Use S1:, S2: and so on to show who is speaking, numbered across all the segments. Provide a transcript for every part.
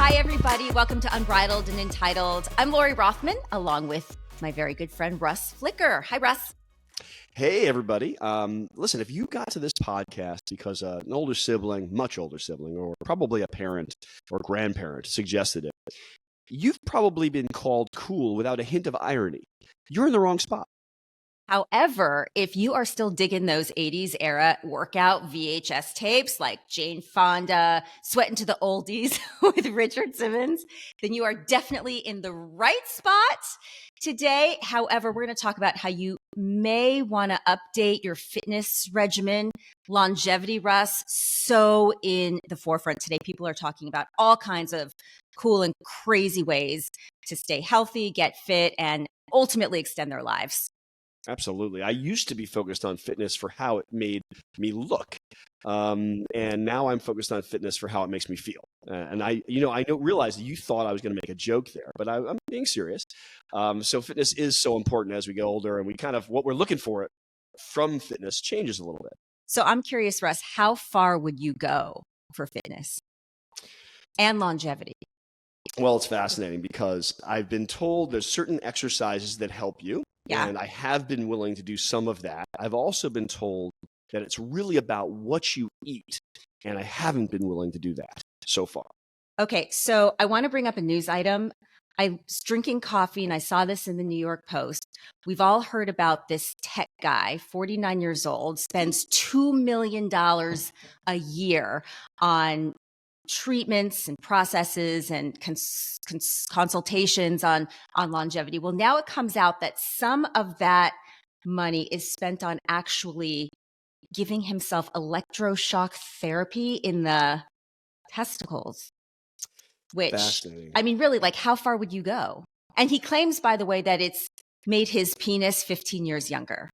S1: Hi, everybody. Welcome to Unbridled and Entitled. I'm Lori Rothman, along with my very good friend, Russ Flicker. Hi, Russ.
S2: Hey, everybody. Listen, if you got to this podcast because an older sibling, much older sibling, or probably a parent or grandparent suggested it, you've probably been called cool without a hint of irony. You're in the wrong spot.
S1: However, if you are still digging those 80s era workout VHS tapes like Jane Fonda, Sweatin to the Oldies with Richard Simmons, then you are definitely in the right spot today. However, we're going to talk about how you may want to update your fitness regimen. Longevity, Russ, so in the forefront today. People are talking about all kinds of cool and crazy ways to stay healthy, get fit, and ultimately extend their lives.
S2: Absolutely. I used to be focused on fitness for how it made me look. And now I'm focused on fitness for how it makes me feel. And I realize that you thought I was going to make a joke there, but I'm being serious. So fitness is so important as we get older, and we kind of, what we're looking for from fitness changes a little bit.
S1: So I'm curious, Russ, how far would you go for fitness and longevity?
S2: Well, it's fascinating because I've been told there's certain exercises that help you.
S1: Yeah.
S2: And I have been willing to do some of that. I've also been told that it's really about what you eat. And I haven't been willing to do that so far.
S1: Okay, so I want to bring up a news item. I was drinking coffee and I saw this in the New York Post. We've all heard about this tech guy, 49 years old, spends $2 million a year on treatments and processes and consultations on longevity. Well, now it comes out that some of that money is spent on actually giving himself electroshock therapy in the testicles, which, I mean, really, like, how far would you go? And he claims, by the way, that it's made his penis 15 years younger.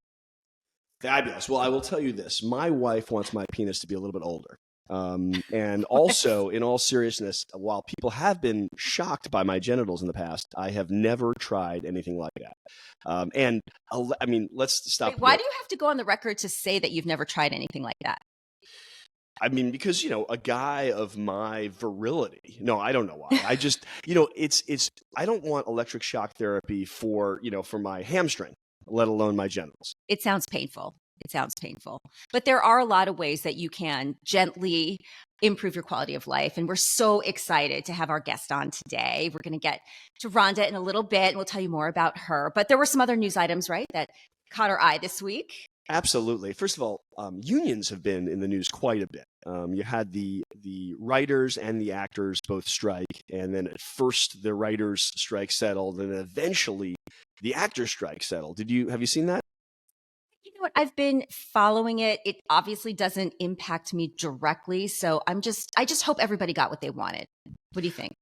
S2: Fabulous. Well, I will tell you this. My wife wants my penis to be a little bit older. And also, in all seriousness, while people have been shocked by my genitals in the past, I have never tried anything like that. And I mean, let's stop.
S1: Wait, why do you have to go on the record to say that you've never tried anything like that?
S2: I mean, because, a guy of my virility. No, I don't know why. I just, I don't want electric shock therapy for my hamstring, let alone my genitals.
S1: It sounds painful. But there are a lot of ways that you can gently improve your quality of life. And we're so excited to have our guest on today. We're going to get to Rhonda in a little bit, and we'll tell you more about her. But there were some other news items, right, that caught our eye this week.
S2: Absolutely. First of all, unions have been in the news quite a bit. You had the writers and the actors both strike, and then at first the writers' strike settled, and then eventually the actors' strike settled. Have you seen that?
S1: You know what? I've been following it. It obviously doesn't impact me directly, so I just hope everybody got what they wanted. What do you think?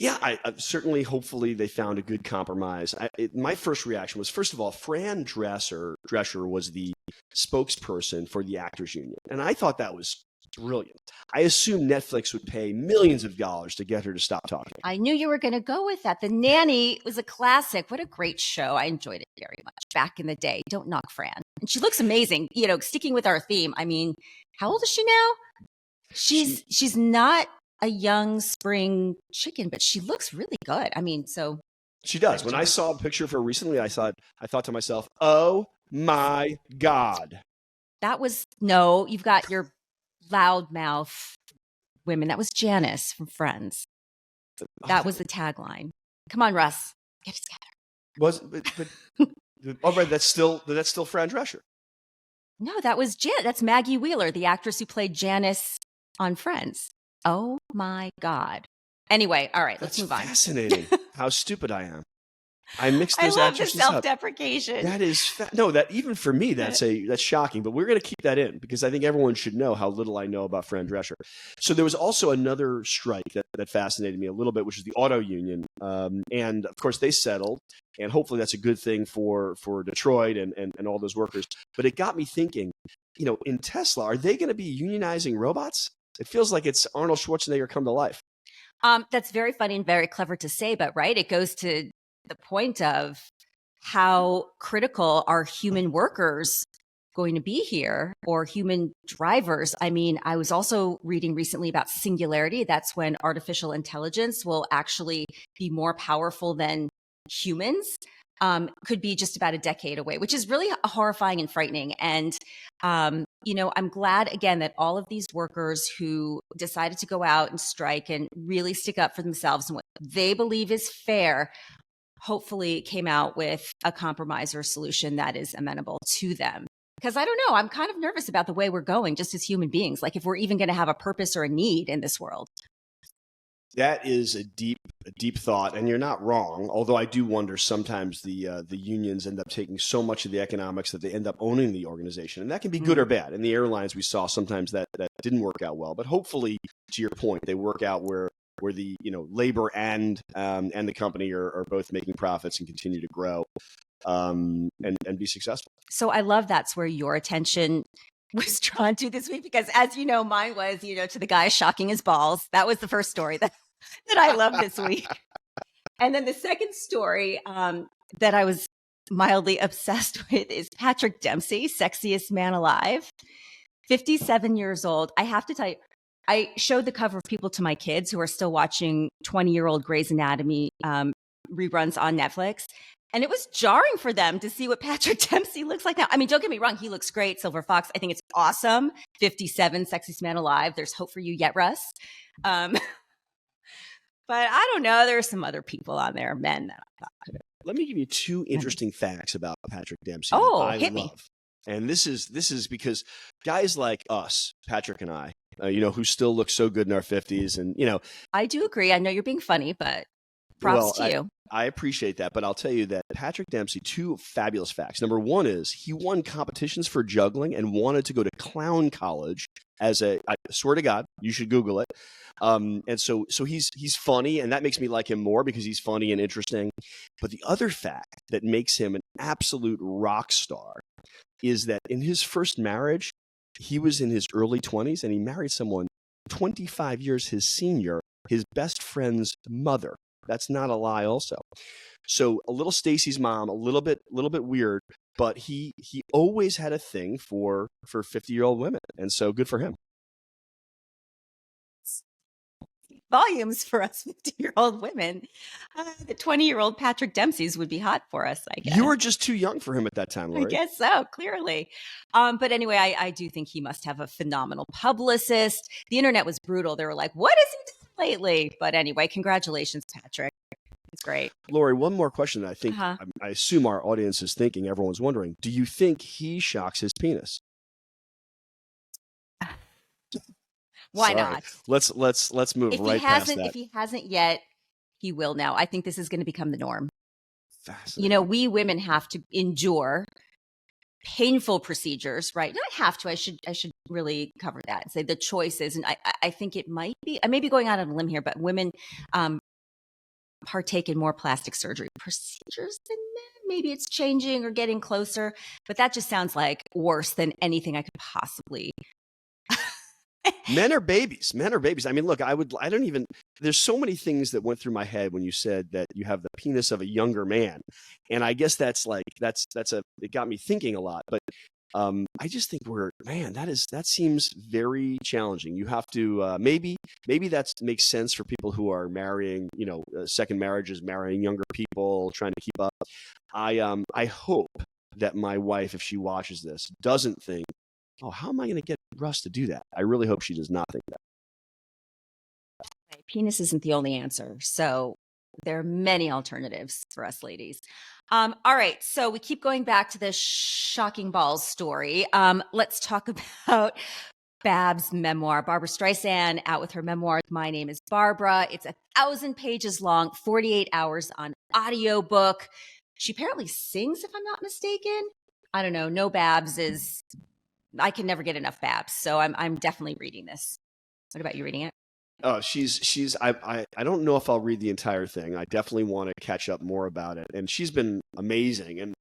S2: Yeah, I certainly, hopefully they found a good compromise. My first reaction was, first of all, Fran Drescher was the spokesperson for the Actors Union, and I thought that was brilliant. I assumed Netflix would pay millions of dollars to get her to stop talking.
S1: I knew you were going to go with that. The Nanny was a classic. What a great show. I enjoyed it very much back in the day. Don't knock Fran. And she looks amazing. Sticking with our theme. I mean, how old is she now? She's not a young spring chicken, but she looks really good. I mean, so
S2: she does. When I saw a picture of her recently, I thought to myself, "Oh my God."
S1: You've got your loudmouth women. That was Janice from Friends. That was the tagline. Come on, Russ, get it together.
S2: Oh, right. That's still Fran Drescher.
S1: No, that was that's Maggie Wheeler, the actress who played Janice on Friends. Oh my God. Anyway, all right, let's move on.
S2: Fascinating. How stupid I am. I mixed those actresses
S1: up. I love the self-deprecation.
S2: That is that even for me that's shocking, but we're going to keep that in because I think everyone should know how little I know about Fran Drescher. So there was also another strike that fascinated me a little bit, which is the auto union, and of course they settled, and hopefully that's a good thing for Detroit and all those workers. But it got me thinking, in Tesla, are they going to be unionizing robots? It feels like it's Arnold Schwarzenegger come to life.
S1: That's very funny and very clever to say, but right, it goes to the point of how critical are human workers going to be here, or human drivers. I mean, I was also reading recently about singularity. That's when artificial intelligence will actually be more powerful than humans. Could be just about a decade away, which is really horrifying and frightening. And, I'm glad, again, that all of these workers who decided to go out and strike and really stick up for themselves and what they believe is fair, hopefully came out with a compromise or solution that is amenable to them. Because I don't know, I'm kind of nervous about the way we're going just as human beings, like if we're even going to have a purpose or a need in this world.
S2: That is a deep thought, and you're not wrong. Although I do wonder sometimes the unions end up taking so much of the economics that they end up owning the organization, and that can be good or bad. In the airlines, we saw sometimes that didn't work out well, but hopefully, to your point, they work out where the labor and the company are both making profits and continue to grow and be successful.
S1: So I love that's where your attention was drawn to this week, because as you know, mine was, to the guy shocking his balls. That was the first story that I loved this week. And then the second story that I was mildly obsessed with is Patrick Dempsey, sexiest man alive, 57 years old. I have to tell you, I showed the cover of People to my kids who are still watching 20-year-old Grey's Anatomy reruns on Netflix. And it was jarring for them to see what Patrick Dempsey looks like now. I mean, don't get me wrong. He looks great. Silver Fox. I think it's awesome. 57, sexiest man alive. There's hope for you yet, Russ. But I don't know. There are some other people on there, men that I thought.
S2: Let me give you two interesting facts about Patrick Dempsey.
S1: Oh,
S2: I
S1: hit
S2: love.
S1: Me.
S2: And this is because guys like us, Patrick and I, who still look so good in our 50s, and
S1: I do agree. I know you're being funny, but props to you.
S2: I appreciate that, but I'll tell you that Patrick Dempsey, two fabulous facts. Number one is he won competitions for juggling and wanted to go to clown college I swear to God, you should Google it. And so he's funny, and that makes me like him more because he's funny and interesting. But the other fact that makes him an absolute rock star is that in his first marriage, he was in his early 20s, and he married someone 25 years his senior, his best friend's mother. That's not a lie also. So a little Stacy's mom, a little bit weird, but he always had a thing for 50-year-old women. And so good for him.
S1: Volumes for us 50-year-old women. The 20-year-old Patrick Dempsey's would be hot for us, I guess.
S2: You were just too young for him at that time, Lori.
S1: I guess so, clearly. But anyway, I do think he must have a phenomenal publicist. The internet was brutal. They were like, what is he doing lately? But anyway, congratulations, Patrick. It's great.
S2: Lori, one more question that I think I assume our audience is thinking, everyone's wondering. Do you think he shocks his penis?
S1: Why not?
S2: Let's move right past that.
S1: If he hasn't yet, he will now. I think this is going to become the norm.
S2: Fascinating.
S1: We women have to endure painful procedures, right? Not have to. I should really cover that and say the choices. And I think it might be. I may be going out on a limb here, but women partake in more plastic surgery procedures than men. Maybe it's changing or getting closer, but that just sounds like worse than anything I could possibly.
S2: Men are babies. Men are babies. I mean, look, there's so many things that went through my head when you said that you have the penis of a younger man. And I guess it got me thinking a lot, but I just think that seems very challenging. You have to, maybe that makes sense for people who are marrying, second marriages, marrying younger people, trying to keep up. I hope that my wife, if she watches this, doesn't think, oh, how am I going to get Russ to do that? I really hope she does not think that.
S1: Penis isn't the only answer. So there are many alternatives for us ladies. All right. So we keep going back to this shocking balls story. Let's talk about Bab's memoir. Barbra Streisand out with her memoir, My Name is Barbara. It's 1,000 pages long, 48 hours on audiobook. She apparently sings, if I'm not mistaken. I don't know. No Babs I can never get enough Babs. So I'm definitely reading this. What about you reading it?
S2: Oh, I don't know if I'll read the entire thing. I definitely want to catch up more about it. And she's been amazing. And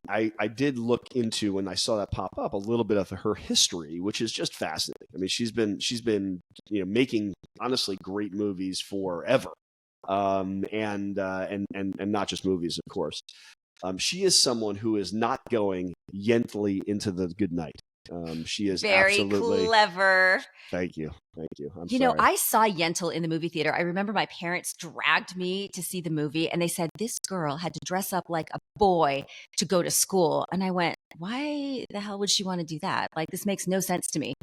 S2: I did look into, when I saw that pop up, a little bit of her history, which is just fascinating. I mean, she's been making honestly great movies forever. And not just movies, of course. She is someone who is not going gently into the good night. She is
S1: Very
S2: absolutely
S1: clever.
S2: Thank you. I'm
S1: You know,
S2: sorry.
S1: I saw Yentl in the movie theater. I remember my parents dragged me to see the movie and they said this girl had to dress up like a boy to go to school. And I went, why the hell would she want to do that? Like, this makes no sense to me.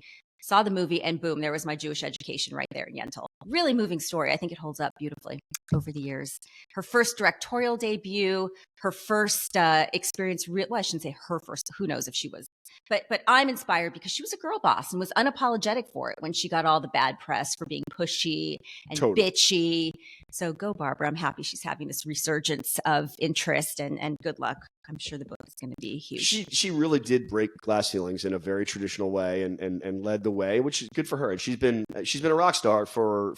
S1: Saw the movie and boom, there was my Jewish education right there in Yentl. Really moving story. I think it holds up beautifully over the years. Her first directorial debut, her first experience, well, I shouldn't say her first, who knows if she was. But I'm inspired because she was a girl boss and was unapologetic for it when she got all the bad press for being pushy and
S2: Totally.
S1: bitchy. So go, Barbara. I'm happy she's having this resurgence of interest and good luck. I'm sure the book is going to be huge.
S2: She really did break glass ceilings in a very traditional way and led the way, which is good for her. And she's been a rock star for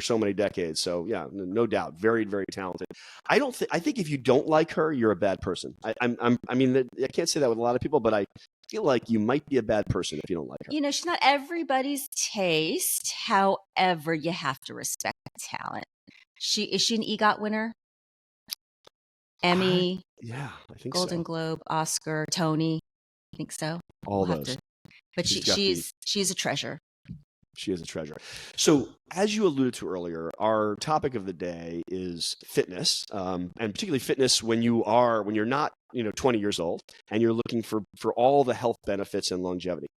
S2: so many decades. So yeah, no doubt, very, very talented. I think if you don't like her, you're a bad person. I mean, I can't say that with a lot of people, but I feel like you might be a bad person if you don't like her.
S1: You know, she's not everybody's taste. However, you have to respect talent. Is she an EGOT winner? Emmy?
S2: Yeah, I think
S1: Golden
S2: so.
S1: Globe, Oscar, Tony. I think so.
S2: All those.
S1: But she's a treasure.
S2: She is a treasure. So, as you alluded to earlier, our topic of the day is fitness, and particularly fitness when you're not 20 years old and you're looking for all the health benefits and longevity.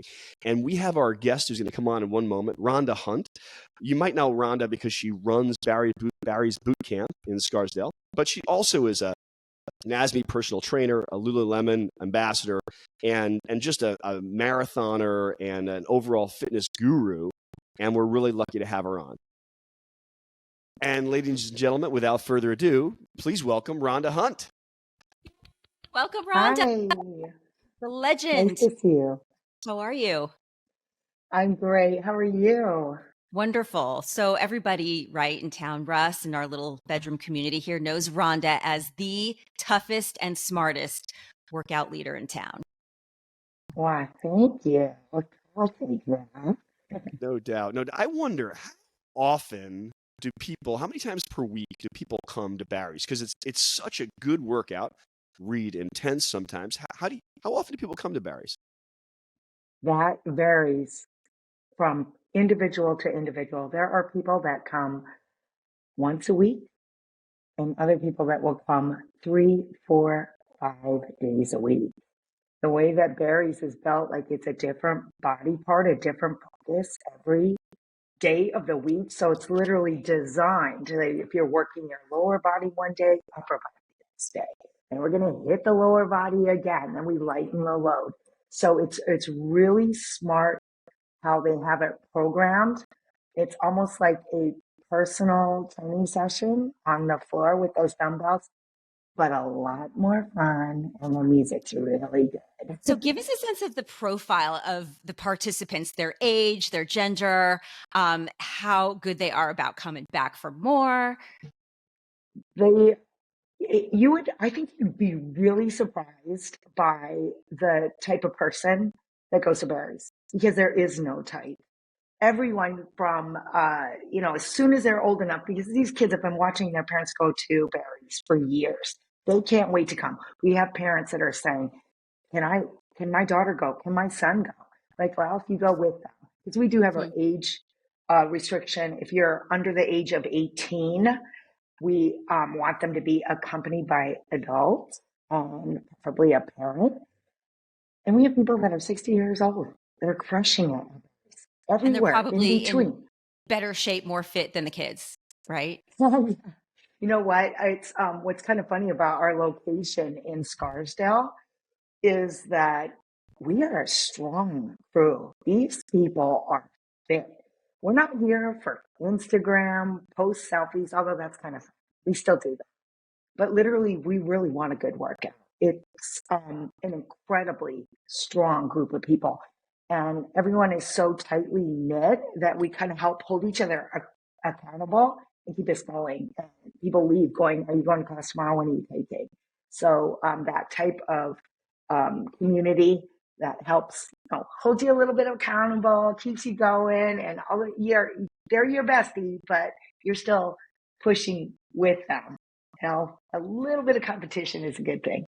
S2: And we have our guest who's going to come on in one moment, Rhonda Hunt. You might know Rhonda because she runs Barry's Bootcamp in Scarsdale, but she also is a NASME personal trainer, a Lululemon ambassador, and just a marathoner and an overall fitness guru. And we're really lucky to have her on. And ladies and gentlemen, without further ado, please welcome Rhonda Hunt.
S1: Welcome, Rhonda.
S3: Hi.
S1: The legend.
S3: Nice to see you.
S1: How are you?
S3: I'm great. How are you?
S1: Wonderful. So everybody right in town, Russ, in our little bedroom community here, knows Rhonda as the toughest and smartest workout leader in town.
S3: Why, thank you. I'll take that.
S2: No doubt. I wonder how many times per week do people come to Barry's? Because it's such a good workout, intense sometimes. How often do people come to Barry's?
S3: That varies from individual to individual. There are people that come once a week and other people that will come 3, 4, 5 days a week. The way that Barry's is built, like it's a different body part, a different focus every day of the week. So it's literally designed to, if you're working your lower body one day, upper body the next day. And we're going to hit the lower body again, then we lighten the load. So it's really smart how they have it programmed. It's almost like a personal training session on the floor with those dumbbells, but a lot more fun, and the music's really good.
S1: So give us a sense of the profile of the participants, their age, their gender, how good they are about coming back for more.
S3: I think you'd be really surprised by the type of person that goes to Barry's, because there is no type. Everyone from, as soon as they're old enough, because these kids have been watching their parents go to Barry's for years. They can't wait to come. We have parents that are saying, can my daughter go? Can my son go? Like, well, if you go with them, because we do have an age restriction. If you're under the age of 18, we want them to be accompanied by adults, preferably a parent. And we have people that are 60 years old that are crushing it everywhere,
S1: and they're probably
S3: in between.
S1: In better shape, more fit than the kids, right?
S3: You know what? It's what's kind of funny about our location in Scarsdale is that we are a strong crew. These people are fit. We're not here for Instagram, post selfies, although that's kind of fun. We still do that. But literally, we really want a good workout. It's an incredibly strong group of people. And everyone is so tightly knit that we kind of help hold each other accountable and keep us going. And people leave going, are you going to class tomorrow? When are you taking? So that type of community that helps hold you a little bit accountable, keeps you going, and they're your bestie, but you're still pushing with them. A little bit of competition is a good thing.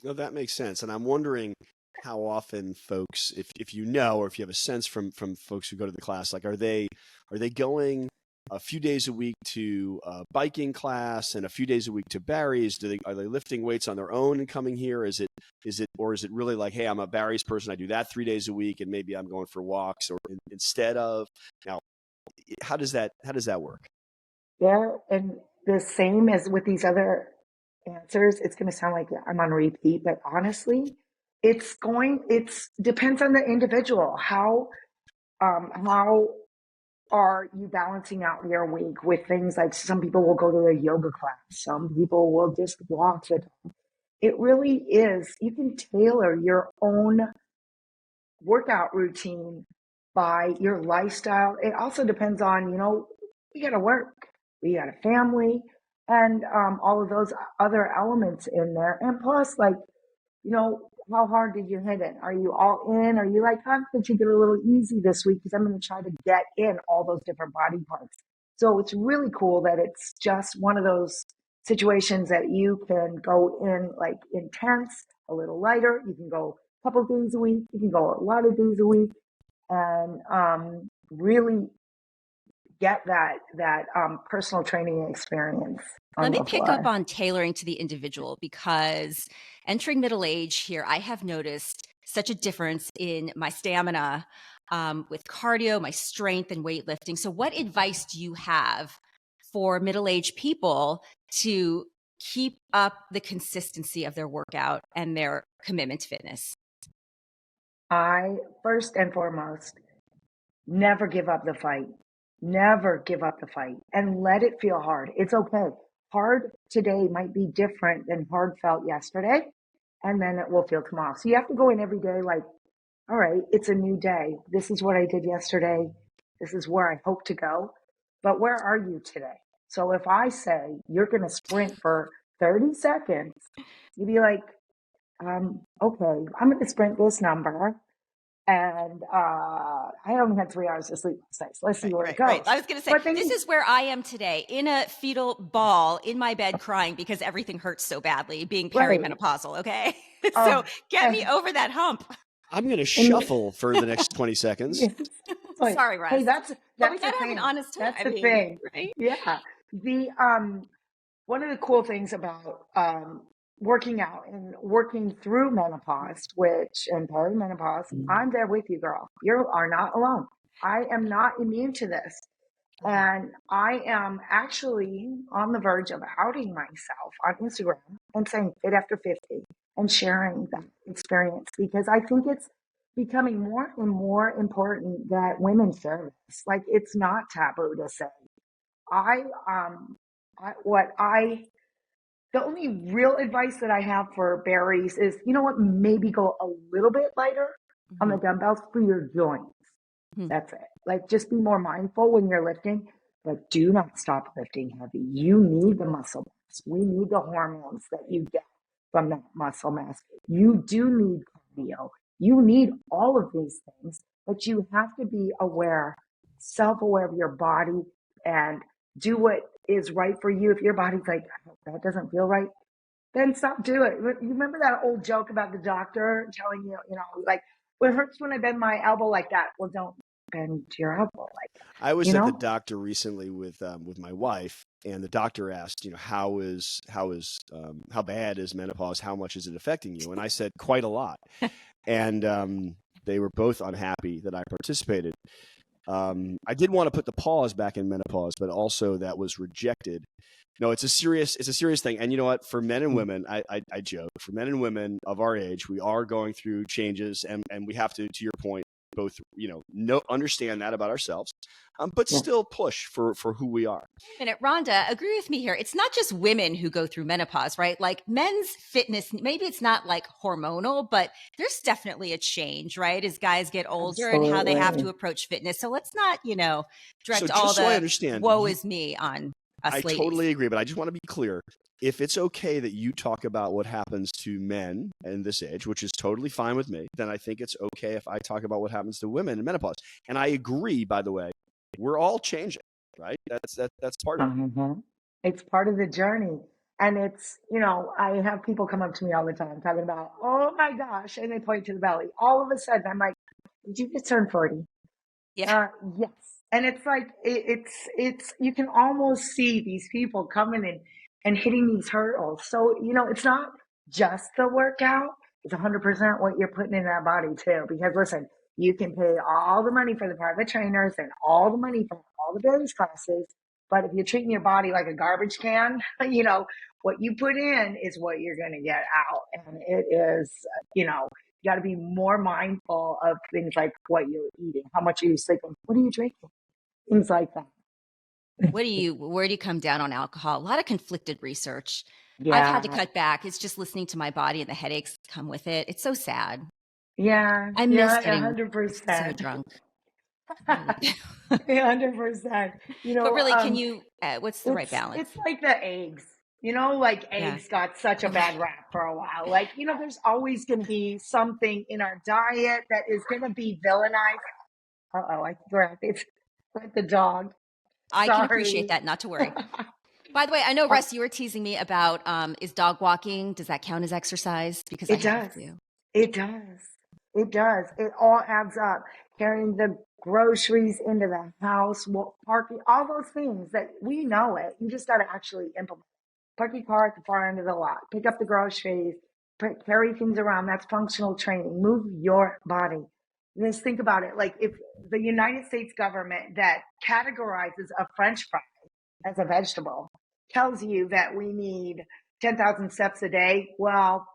S2: No, that makes sense. And I'm wondering how often folks, if you know, or if you have a sense from folks who go to the class, like are they going a few days a week to biking class and a few days a week to Barry's? Are they lifting weights on their own and coming here? Or is it really like, hey, I'm a Barry's person, I do that 3 days a week, and maybe I'm going for walks or instead of now? How does that work?
S3: Yeah, and the same as with these other answers, it's going to sound like I'm on repeat, but honestly, it's depends on the individual. How are you balancing out your week with things like some people will go to a yoga class, some people will just walk it. It really is. You can tailor your own workout routine by your lifestyle. It also depends on, we got to work, we got a family, and all of those other elements in there. And plus, like, how hard did you hit it? Are you all in? Are you like, how could you get a little easy this week? Because I'm going to try to get in all those different body parts. So it's really cool that it's just one of those situations that you can go in like intense, a little lighter. You can go a couple of days a week. You can go a lot of days a week, and really get that personal training experience
S1: Let
S3: on
S1: me
S3: the
S1: pick up
S3: floor.
S1: on tailoring to the individual because entering middle age here, I have noticed such a difference in my stamina with cardio, my strength, and weightlifting. So, what advice do you have for middle aged people to keep up the consistency of their workout and their commitment to fitness?
S3: I, first and foremost, never give up the fight. Never give up the fight and let it feel hard. It's okay. Hard today might be different than hard felt yesterday, and then it will feel tomorrow. So you have to go in every day like, all right, it's a new day. This is what I did yesterday. This is where I hope to go. But where are you today? So if I say you're going to sprint for 30 seconds, you'd be like, okay, I'm going to sprint this number. And I only had 3 hours of sleep last night. So let's see
S1: Right,
S3: where it
S1: right, right.
S3: goes.
S1: I was going to say,
S3: But then
S1: this is where I am today in a fetal ball in my bed crying because everything hurts so badly being
S3: right.
S1: perimenopausal. Okay. So
S3: Oh,
S1: get me over that hump.
S2: I'm going to
S3: and
S2: shuffle for the next 20 seconds.
S3: yes, it's like,
S1: Sorry,
S3: hey,
S1: Russ.
S3: that's
S1: But we
S3: that's the
S1: got to have an
S3: thing.
S1: honest talk.
S3: That's
S1: I
S3: the
S1: mean,
S3: thing.
S1: right?
S3: Yeah. The one of the cool things about working out and working through menopause, which and perimenopause, I'm there with you, girl. You are not alone. I am not immune to this.
S1: Mhm.
S3: And I am actually on the verge of outing myself on Instagram and saying fit after 50 and sharing that experience because I think it's becoming more and more important that women share this. Like it's not taboo to say. I what I the only real advice that I have for berries is, you know what, maybe go a little bit lighter on the
S1: Mhm.
S3: dumbbells for your joints.
S1: Mhm.
S3: That's it. Like just be more mindful when you're lifting, but do not stop lifting heavy. You need the muscle mass. We need the hormones that you get from that muscle mass. You do need cardio. You need all of these things, but you have to be aware, self-aware of your body and do what is right for you. If your body's like, that doesn't feel right, then stop doing it. You remember that old joke about the doctor telling you, like, well, it hurts when I bend my elbow like that. Well, don't bend your elbow like that,
S2: I was
S3: you
S2: at the
S3: know?
S2: doctor recently with my wife, and the doctor asked, how bad is menopause? How much is it affecting you? And I said quite a lot. And they were both unhappy that I participated. I did want to put the pause back in menopause, but also that was rejected. No, it's a serious thing. And you know what? For men and women, I joke. For men and women of our age, we are going through changes, and we have to your point, both understand that about ourselves, but
S3: Yeah.
S2: still push for who we are.
S1: Wait a minute, Rhonda, agree with me here. It's not just women who go through menopause, right? Like men's fitness, maybe it's not like hormonal, but there's definitely a change, right? As guys get older and how they have to
S3: Absolutely.
S1: approach fitness. So let's not,
S2: So
S1: direct all
S2: just so I
S1: the
S2: understand,
S1: woe is me on
S2: I
S1: us ladies.
S2: totally agree, but I just want to be clear. If it's okay that you talk about what happens to men in this age, which is totally fine with me, then I think it's okay if I talk about what happens to women in menopause. And I agree, by the way, we're all changing, right? That's part of it.
S3: Uh-huh. It's part of the journey. And it's, I have people come up to me all the time talking about, oh my gosh, and they point to the belly. All of a sudden, I'm like, did you just turn 40?
S1: Yeah.
S3: Yes. And it's like, you can almost see these people coming in and hitting these hurdles. So, it's not just the workout. It's 100% what you're putting in that body too. Because listen, you can pay all the money for the private trainers and all the money for all the various classes. But if you're treating your body like a garbage can, what you put in is what you're going to get out. And it is, you got to be more mindful of things like what you're eating, how much are you sleeping, what are you drinking, things like that.
S1: Where do you come down on alcohol? A lot of conflicted research. I've had to
S3: Yeah.
S1: cut back. It's just listening to my body and the headaches come with it. It's so sad.
S3: Yeah.
S1: I miss
S3: Yeah.
S1: getting so
S3: 100%.
S1: drunk. I really do.
S3: 100%.
S1: But really, can you, what's the right balance?
S3: It's like the eggs. Like
S1: Yeah.
S3: eggs got such a bad rap for a while. Like, there's always going to be something in our diet that is going to be villainized. Uh-oh, I grabbed it with the dog.
S1: I can appreciate
S3: Sorry.
S1: that. Not to worry. By the way, I know, Russ, you were teasing me about is dog walking, does that count as exercise? Because I
S3: It
S1: have
S3: does.
S1: to.
S3: It does. It does. It all adds up. Carrying the groceries into the house, parking, all those things that we know it. You just got to actually implement. Park your car at the far end of the lot. Pick up the groceries. Carry things around. That's functional training. Move your body. Just think about it. Like if the United States government that categorizes a French fry as a vegetable tells you that we need 10,000 steps a day, well,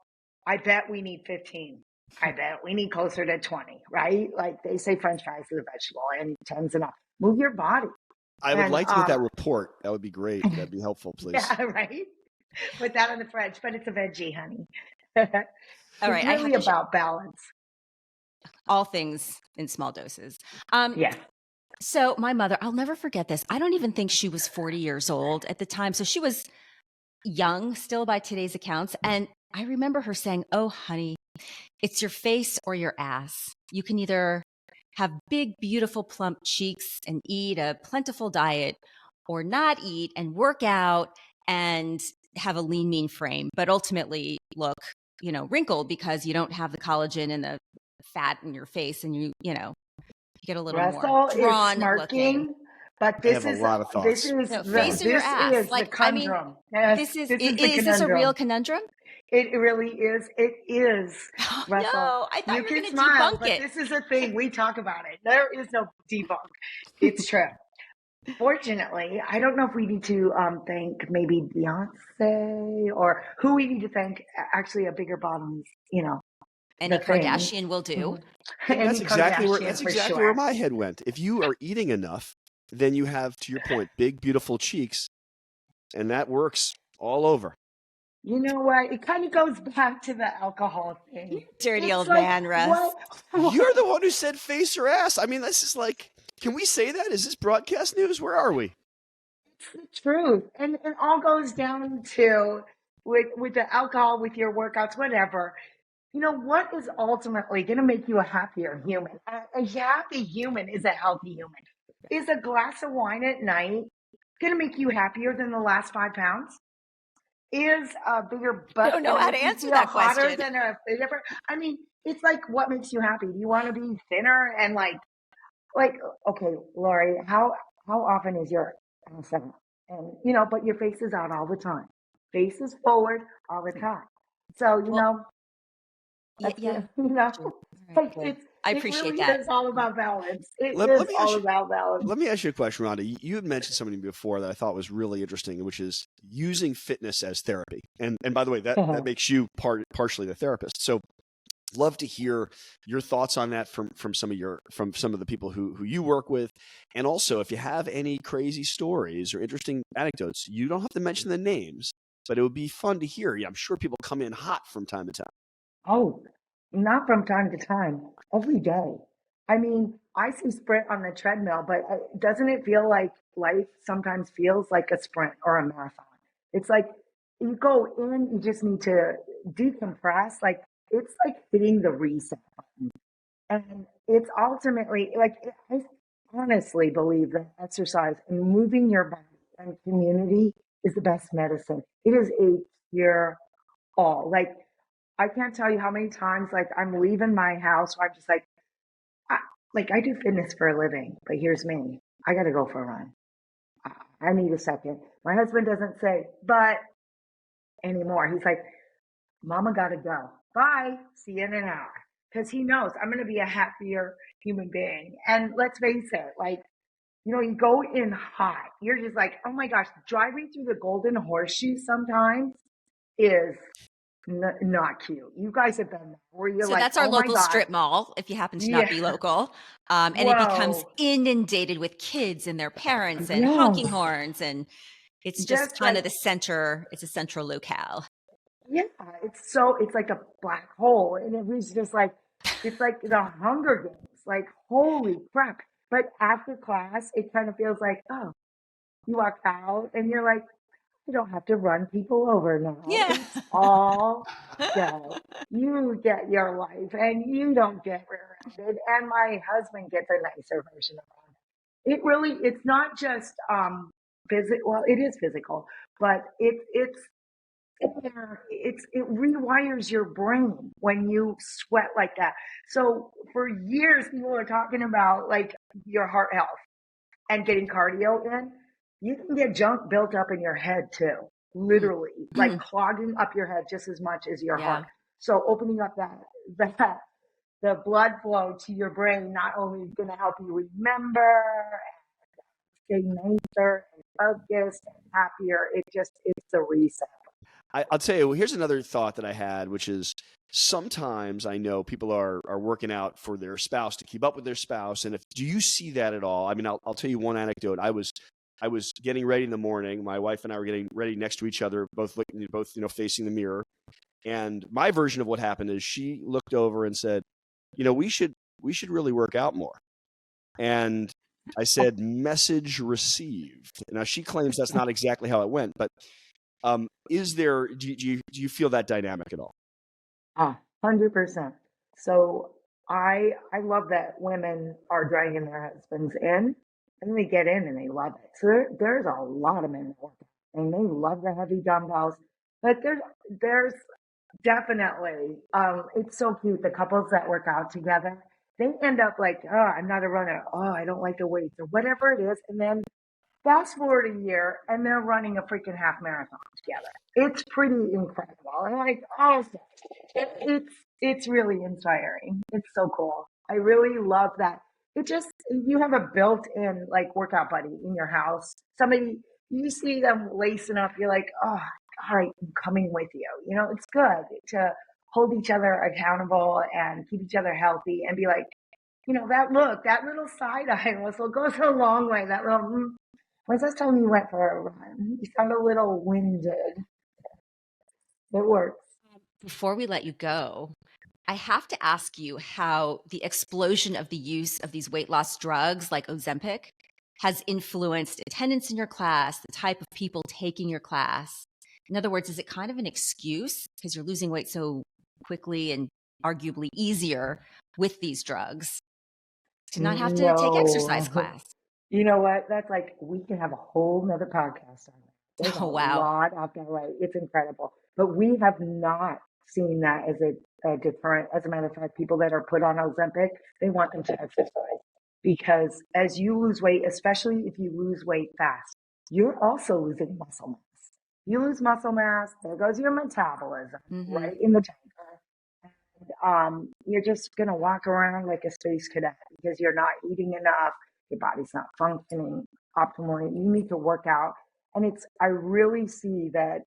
S3: I bet we need 15. I bet we need closer to 20, right? Like they say French fries is a vegetable and 10's enough. Move your body.
S2: I would
S3: And,
S2: like to get that report. That would be great. That'd be helpful, please.
S3: Yeah, right? Put that on the fridge, but it's a veggie, honey.
S1: All right.
S3: It's
S1: I have
S3: really
S1: to
S3: about balance.
S1: all things in small doses.
S3: Yeah.
S1: So my mother, I'll never forget this. I don't even think she was 40 years old at the time. So she was young still by today's accounts. And I remember her saying, oh, honey, it's your face or your ass. You can either have big, beautiful, plump cheeks and eat a plentiful diet or not eat and work out and have a lean, mean frame, but ultimately look, wrinkled because you don't have the collagen and the fat in your face and you get a little more
S3: Russell is
S1: drawn looking.
S3: smirking, but
S2: I have a lot of thoughts.
S1: No, face or your ass.
S3: This is the
S1: Like, I mean,
S3: conundrum. Yes,
S1: This is
S3: the
S1: this a real
S3: conundrum.
S1: conundrum?
S3: It really is. It is, Russell.
S1: No, I thought
S3: You
S1: you were
S3: can
S1: going to
S3: smile,
S1: debunk
S3: but
S1: it.
S3: this is a thing. We talk about it. There is no debunk. It's true. Fortunately, I don't know if we need to thank maybe Beyonce or who we need to thank. Actually, a bigger bottom is,
S1: Any
S3: the thing.
S1: Kardashian will do.
S3: Any
S2: That's exactly
S3: Kardashian,
S2: where my head went. If you are eating enough, then you have, to your point, big, beautiful cheeks, and that works all over.
S3: You know what? It kind of goes back to the alcohol thing.
S1: Dirty
S3: It's
S1: old
S3: like,
S1: man, Russ.
S2: You're the one who said face or ass. I mean, this is like, can we say that? Is this broadcast news? Where are we?
S3: It's the truth. And it all goes down to with the alcohol, with your workouts, whatever. What is ultimately going to make you a happier human? A happy human is a healthy human. Is a glass of wine at night going to make you happier than the last 5 pounds? Is a bigger butt
S1: I don't know how to answer that
S3: hotter
S1: question.
S3: than a different? I mean, it's like what makes you happy? Do you want to be thinner and like okay, Lori, how often is your ass out? And but your face is out all the time. Face is forward all the time. So that's
S1: yeah. Sure.
S3: like
S1: Good. I appreciate
S3: really
S1: that.
S3: is all about balance. It
S2: Let
S3: is
S2: me
S3: all
S2: ask you-
S3: about balance.
S2: Let me ask you a question, Rhonda. You had mentioned something before that I thought was really interesting, which is using fitness as therapy. And by the way, that makes you partially the therapist. So love to hear your thoughts on that from some of the people who you work with. And also, if you have any crazy stories or interesting anecdotes, you don't have to mention the names, but it would be fun to hear. I'm sure people come in hot from time to time.
S3: Oh, not from time to time, every day. I mean, I see sprint on the treadmill, but doesn't it feel like life sometimes feels like a sprint or a marathon? It's like you go in, you just need to decompress. Like it's like hitting the reset button. And it's ultimately like, I honestly believe that exercise and moving your body and community is the best medicine. It is a cure all. Like, I can't tell you how many times, like, I'm leaving my house where I'm just I do fitness for a living, but here's me. I got to go for a run. I need a second. My husband doesn't say, but anymore. He's like, Mama got to go. Bye. See you in an hour. Because he knows I'm going to be a happier human being. And let's face it, like, you go in hot. You're just like, oh my gosh, driving through the Golden Horseshoe sometimes is not cute. You guys have been there where you're
S1: So
S3: like,
S1: that's our
S3: oh my
S1: local
S3: gosh.
S1: strip mall, if you happen to not be
S3: Yeah.
S1: local. And it becomes
S3: Whoa.
S1: inundated with kids and their parents and
S3: Yeah.
S1: honking horns. And it's just
S3: Just
S1: kind
S3: like,
S1: of the center. It's a central locale.
S3: yeah, it's like a black hole. And it was just like, it's like the Hunger Games. Like, holy crap. But after class, it kind of feels like, oh, you walk out and you're like, you don't have to run people over now.
S1: Yeah.
S3: It's all go. You get your life and you don't get rear-ended. And my husband gets a nicer version of it. It's not just physical. Well, it is physical, but it rewires your brain when you sweat like that. So for years, people are talking about like your heart health and getting cardio in. You can get junk built up in your head too, literally, like clogging up your head just as much as your
S1: Yeah.
S3: heart. So opening up that the blood flow to your brain not only is going to help you remember and stay nicer and focused and happier. It's a reset.
S2: I'll tell you, here's another thought that I had, which is sometimes I know people are working out for their spouse to keep up with their spouse. And do you see that at all? I mean, I'll tell you one anecdote. I was getting ready in the morning. My wife and I were getting ready next to each other, both facing the mirror. And my version of what happened is she looked over and said, we should really work out more. And I said, message received. Now she claims that's not exactly how it went, but do you feel that dynamic at all?
S3: 100%. So I love that women are dragging their husbands in, and they get in and they love it. So there's a lot of men that work out, and they love the heavy dumbbells. But there's definitely it's so cute, the couples that work out together. They end up like, oh, I'm not a runner. Oh, I don't like the weights or whatever it is, and then fast forward a year and they're running a freaking half marathon together. It's pretty incredible. I'm like, oh, it's really inspiring. It's so cool. I really love that. You have a built-in like workout buddy in your house. Somebody, you see them lacing up, you're like, oh, all right, I'm coming with you. It's good to hold each other accountable and keep each other healthy and be like, that little side eye whistle goes a long way. That little, when's last time you went for a run? You sound a little winded. It works.
S1: Before we let you go, I have to ask you how the explosion of the use of these weight loss drugs like Ozempic has influenced attendance in your class, the type of people taking your class. In other words, is it kind of an excuse because you're losing weight so quickly and arguably easier with these drugs to not have to take exercise
S3: No.
S1: class?
S3: You know what? That's like, we can have a whole nother podcast on it. There's
S1: Oh,
S3: a
S1: wow.
S3: lot out there, right? It's incredible. But we have not seen that as a deterrent. As a matter of fact, people that are put on Ozempic, they want them to exercise. Because as you lose weight, especially if you lose weight fast, you're also losing muscle mass. You lose muscle mass, there goes your metabolism, right in the tanker. And you're just going to walk around like a space cadet because you're not eating enough. Your body's not functioning optimally. You need to work out. And I really see that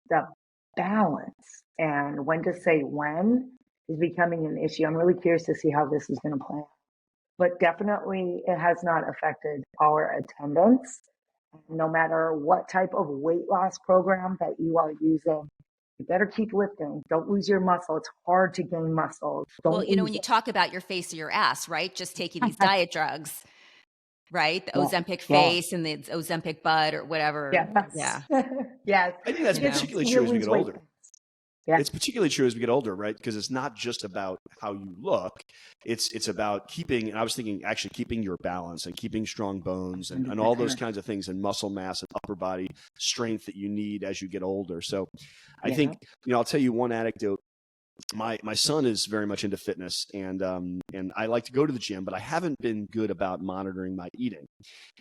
S3: the balance and when to say when is becoming an issue. I'm really curious to see how this is going to play out. But definitely it has not affected our attendance. No matter what type of weight loss program that you are using, you better keep lifting. Don't lose your muscle. It's hard to gain muscle.
S1: Well,
S3: Don't lose
S1: when you
S3: it.
S1: talk about your face or your ass, right? Just taking these diet drugs, right? The
S3: Yeah.
S1: Ozempic
S3: Yeah.
S1: face and the Ozempic butt or whatever.
S3: Yes.
S1: Yeah.
S3: yes.
S2: I think that's
S1: You know.
S2: particularly
S3: You
S2: true as we
S3: lose
S2: get
S3: weight
S2: older.
S3: fast. Yeah.
S2: It's particularly true as we get older, right? Because it's not just about how you look. It's about keeping, and I was thinking actually keeping your balance and keeping strong bones and all those kinds of things, and muscle mass and upper body strength that you need as you get older. So I think, I'll tell you one anecdote. My son is very much into fitness, and I like to go to the gym, but I haven't been good about monitoring my eating.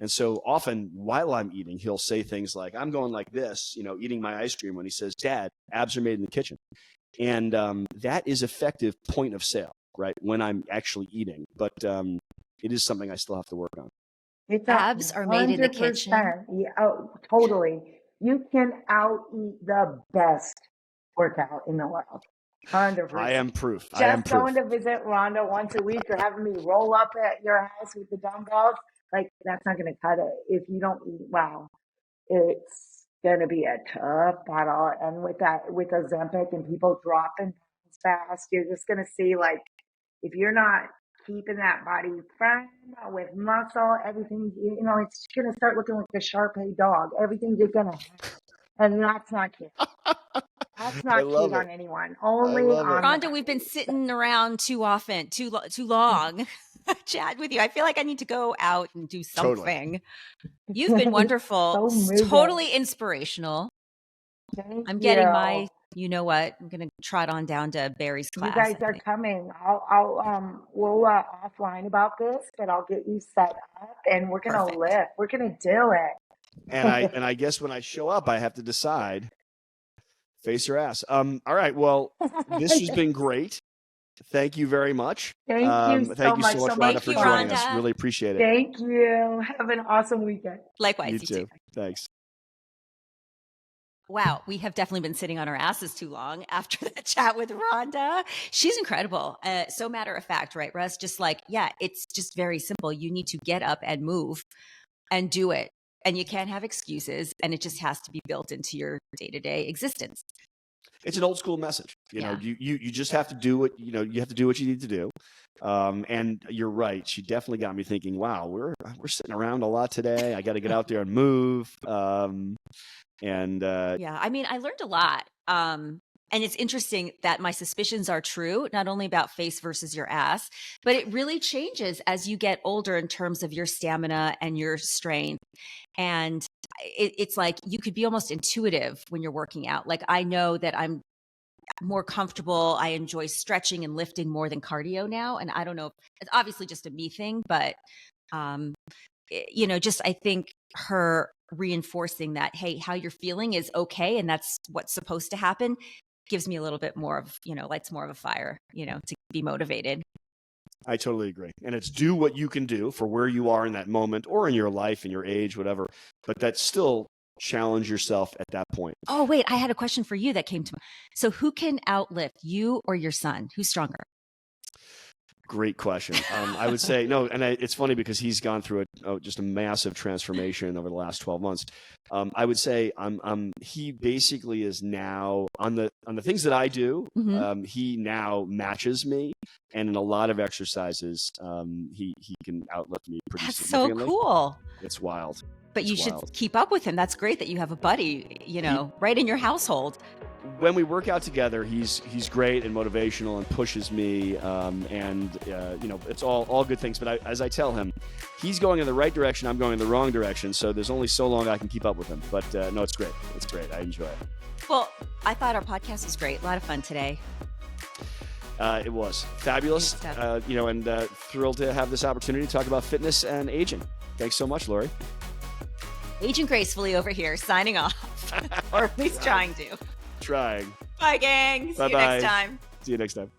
S2: And so often while I'm eating, he'll say things like, I'm going like this, eating my ice cream, when he says, Dad, abs are made in the kitchen. And that is effective point of sale, right, when I'm actually eating. But it is something I still have to work on.
S3: It's
S1: Abs are made in the kitchen.
S3: 100%. Yeah, oh, totally. You can out-eat the best workout in the world. 100%.
S2: I am proof.
S3: Just going to visit Rhonda once a week or having me roll up at your house with the dumbbells, like, that's not going to cut it. If you don't eat well, it's going to be a tough battle. And with Ozempic and people dropping pounds fast, you're just going to see, like, if you're not keeping that body firm with muscle, everything, it's going to start looking like a Shar-Pei dog. Everything you're going to have. And that's not cute. That's not cute on anyone. Only on
S1: Rhonda, we've been sitting around too often, too long, chat with you. I feel like I need to go out and do something. Totally. You've been wonderful, totally inspirational. I'm getting my, you know what? I'm gonna trot on down to Barry's class.
S3: You guys are coming. We'll offline about this, but I'll get you set up, and we're gonna lift. We're gonna do it.
S2: And I guess when I show up, I have to decide. Face or ass. All right. Well, this has been great. Thank you very much.
S3: Thank you so much,
S2: Rhonda, for joining us. Really appreciate it.
S3: Thank you. Have an awesome weekend.
S1: Likewise.
S2: You too. Thanks.
S1: Wow, we have definitely been sitting on our asses too long after that chat with Rhonda. She's incredible. So matter of fact, right, Russ? Just like, it's just very simple. You need to get up and move and do it. And you can't have excuses, and it just has to be built into your day-to-day existence.
S2: It's an old school message. You just have to do what, you have to do what you need to do. And you're right. She definitely got me thinking, wow, we're sitting around a lot today. I got to get out there and move. I mean,
S1: I learned a lot. And it's interesting that my suspicions are true, not only about face versus your ass, but it really changes as you get older in terms of your stamina and your strength. And it's like you could be almost intuitive when you're working out. Like, I know that I'm more comfortable. I enjoy stretching and lifting more than cardio now. And I don't know, it's obviously just a me thing, but, just I think her reinforcing that, hey, how you're feeling is okay. And that's what's supposed to happen, gives me a little bit more of, lights more of a fire, to be motivated.
S2: I totally agree. And it's do what you can do for where you are in that moment or in your life, in your age, whatever. But that's still challenge yourself at that point.
S1: Oh, wait, I had a question for you that came to mind. So who can outlift, you or your son? Who's stronger?
S2: Great question. I would say no, and it's funny because he's gone through just a massive transformation over the last 12 months. I would say he basically is now on the things that I do.
S1: Mm-hmm.
S2: He now matches me, and in a lot of exercises, he can outlift me pretty significantly.
S1: That's so cool.
S2: It's wild.
S1: But you should keep up with him. That's great that you have a buddy, right in your household.
S2: When we work out together, he's great and motivational and pushes me, it's all good things. But as I tell him, he's going in the right direction, I'm going in the wrong direction. So there's only so long I can keep up with him. But no, it's great. It's great. I enjoy it.
S1: Well, I thought our podcast was great. A lot of fun today.
S2: It was fabulous, and thrilled to have this opportunity to talk about fitness and aging. Thanks so much, Lori.
S1: Aging gracefully over here, signing off, or at least trying to.
S2: Trying.
S1: Bye, gang. See you next time.
S2: See you next time.